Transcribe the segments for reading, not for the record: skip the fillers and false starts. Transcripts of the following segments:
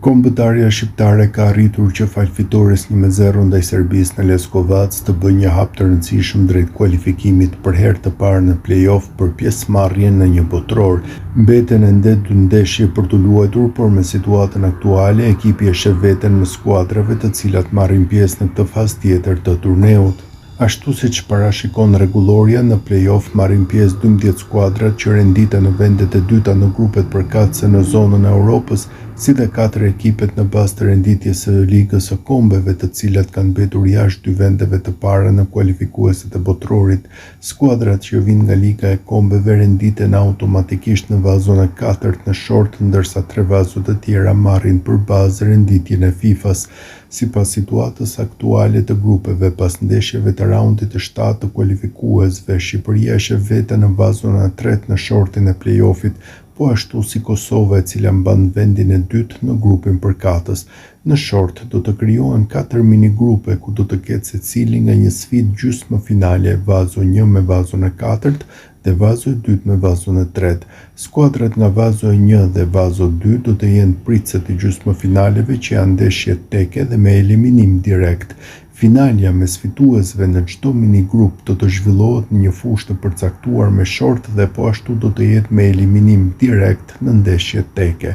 Kombëtarja shqiptare ka arritur që fal fitores 1-0 ndaj Serbisë në Leskovac të bëjë një hap të rëndësishëm drejt kualifikimit për herë të parë në play-off për pjesëmarrjen në një botror. Mbeten ende 2 ndeshje për të luajtur, por me situatën aktuale ekipi e sheh veten me skuadrave të cilat marrin pjesë në këtë fazë tjetër të turneut. Ashtu siç parashikon rregulloria, në play-off marrin pjesë 12 skuadrat që renditen në vendet e dyta në grupet përkatëse në zonën e Europës, si dhe 4 ekipet në bazë të renditjes së Ligës së Kombeve, të cilat kanë mbetur jashtë 2 vendeve të para në kualifikueset e botrorit. Skuadrat që vijnë nga Liga e Kombeve renditen automatikisht në vazhon e 4 në short, ndërsa 3 vazhot e tjera marrin për bazë renditjen e FIFA-s. Sipas situatës aktuale të grupeve, pas ndeshjeve të raundit të 7 të kualifikuesve, Shqipëria e sheh veten në vazhon e 3 në shortin e play-offit, po ashtu si Kosova, e cila mban vendin e dytë në grupin përkatës. Në short do të krijohen 4 mini grupe ku do të ketë secili nga një sfidë gjysmëfinale, vazo 1 me vazon e 4 dhe vazo e 2 me vazon e 3. Skuadrat nga vazo e 1 dhe vazo 2 do të jenë pritse të gjysmëfinaleve, që janë ndeshje teke dhe me eliminim direkt. Finalja mes fituesve në çdo mini grup do të zhvillohet në një fushë të përcaktuar me short dhe po ashtu do të jetë me eliminim direkt në ndeshje teke.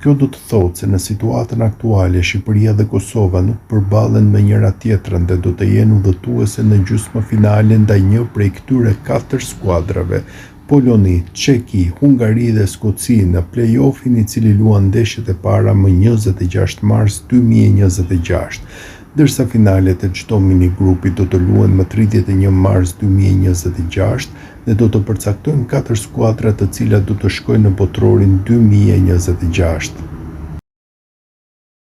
Kjo do të thotë se në situatën aktuale Shqipëria dhe Kosova nuk përballen me njëra tjetrën dhe do të jenë udhëtuese në gjysmëfinale ndaj një prej këtyre 4 skuadrave: Poloni, Çeki, Hungari dhe Skoci në play-offin, i cili luan ndeshjet e para më 26 mars 2026. Ndërsa finalet e çdo mini grupi do të luhen më 31 mars 2026 dhe do të përcaktojnë 4 skuadra të cilat do të shkojnë në botrorin 2026.